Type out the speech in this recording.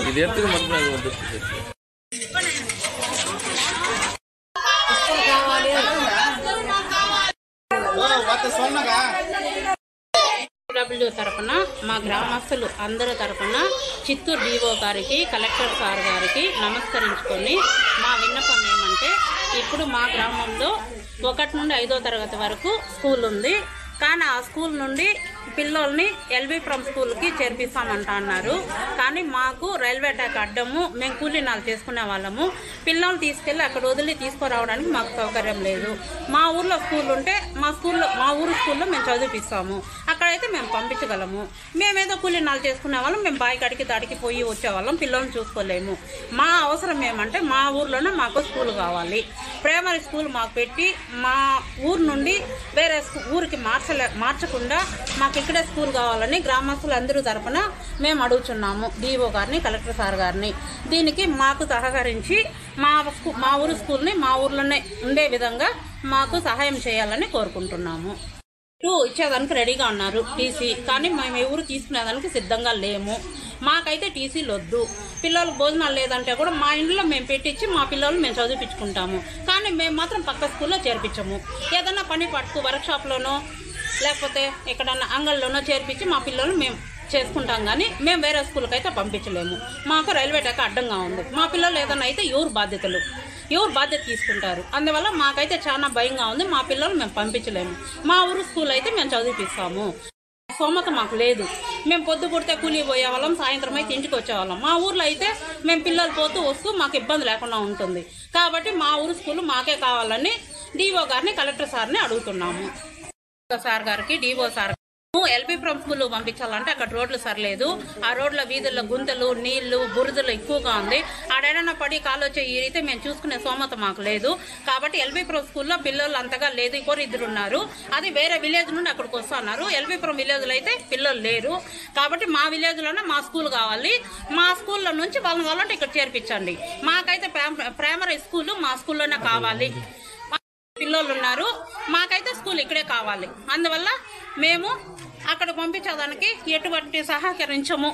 ఇది ఎత్తుకు మొత్తం తరపున మా గ్రామస్తులు అందరి తరపున చిత్తూరు డిఓ గారికి, కలెక్టర్ సార్ గారికి నమస్కరించుకొని మా విన్నపం ఏమంటే, ఇప్పుడు మా గ్రామంలో 1 నుండి 5వ తరగతి వరకు స్కూల్ ఉంది. కానీ ఆ స్కూల్ నుండి పిల్లల్ని ఎల్బీపురం స్కూల్కి చేర్పిస్తామంట అన్నారు. కానీ మాకు రైల్వే ట్రాక్ అడ్డము, మేము కూలీనాలు చేసుకునే వాళ్ళము. పిల్లల్ని తీసుకెళ్ళి అక్కడ వదిలి తీసుకురావడానికి మాకు సౌకర్యం లేదు. మా ఊర్లో స్కూల్ ఉంటే మా ఊరు స్కూల్లో మేము చదివిపిస్తాము. అక్కడైతే మేము పంపించగలము. మేమేదో కూలీనాలు చేసుకునే వాళ్ళం, మేము బావి కడికి దాడికి పోయి వచ్చేవాళ్ళం, పిల్లల్ని చూసుకోలేము. మా అవసరం ఏమంటే మా ఊర్లోనే మాకు స్కూల్ కావాలి. ప్రైమరీ స్కూల్ మాకు పెట్టి మా ఊరు నుండి వేరే ఊరికి మార్చకుండా మాకు ఇక్కడే స్కూల్ కావాలని గ్రామస్తులందరూ తరపున మేము అడుగుతున్నాము డిఓ గారిని, కలెక్టర్ సార్ గారిని. దీనికి మాకు సహకరించి మా ఊరు స్కూల్ని మా ఊర్లోనే ఉండే విధంగా మాకు సహాయం చేయాలని కోరుకుంటున్నాము. ఇచ్చేదానికి రెడీగా ఉన్నారు టీసీ, కానీ మేము ఎవరు తీసుకునేదానికి సిద్ధంగా లేము. మాకైతే టీసీలు వద్దు. పిల్లలకు భోజనాలు లేదంటే కూడా మా ఇంట్లో మేము పెట్టించి మా పిల్లలు మేము చదివించుకుంటాము. కానీ మేము మాత్రం పక్క స్కూల్లో చేర్పించము. ఏదన్నా పని పట్టుకు వర్క్షాప్లోనో లేకపోతే ఎక్కడన్నా అంగళ్ళలోనో చేర్పించి మా పిల్లలు మేము చేసుకుంటాం. కానీ మేము వేరే స్కూల్కి అయితే పంపించలేము. మాకు రైల్వే ట్రాక్ అడ్డంగా ఉంది. మా పిల్లలు ఏదన్నా అయితే ఎవరు బాధ్యత తీసుకుంటారు. అందువల్ల మాకైతే చాలా భయంగా ఉంది. మా పిల్లలు మేము పంపించలేము. మా ఊరు స్కూల్ అయితే మేము చదివిపిస్తాము. సోమత మాకు లేదు. మేము పొద్దు పుడితే కూలీ పోయేవాళ్ళం, సాయంత్రం అయితే ఇంటికి వచ్చేవాళ్ళం. మా ఊర్లో అయితే మేము పిల్లలు పోతూ వస్తూ మాకు ఇబ్బంది లేకుండా ఉంటుంది. కాబట్టి మా ఊరు స్కూల్ మాకే కావాలని డిఓ గారిని, కలెక్టర్ సార్ని అడుగుతున్నాము. సార్ గారికి, డిఓ సార్ ఎల్బీపురం స్కూల్ పంపించాలంటే అక్కడ రోడ్లు సరిలేదు. ఆ రోడ్ల వీధుల్లో గుంతలు, నీళ్లు, బురదలు ఎక్కువగా ఉంది. ఆడైనా పడి కాలొచ్చే అయితే మేము చూసుకునే సోమత మాకు లేదు. కాబట్టి ఎల్బీపురం స్కూల్లో పిల్లలు అంతగా లేదు. 2 ఉన్నారు. అది వేరే విలేజ్ నుండి అక్కడికి వస్తున్నారు. ఎల్బీపురం విలేజ్లో అయితే పిల్లలు లేరు. కాబట్టి మా విలేజ్లోనే మా స్కూల్ కావాలి. మా స్కూల్లో నుంచి వాళ్ళంటే ఇక్కడ చేర్పించండి. మాకైతే ప్రైమరీ స్కూల్ మా స్కూల్లోనే కావాలి. పిల్లలు ఉన్నారు. మాకైతే స్కూల్ ఇక్కడే కావాలి. అందువల్ల మేము అక్కడ పంపించడానికి ఎటువంటి సహకరించము.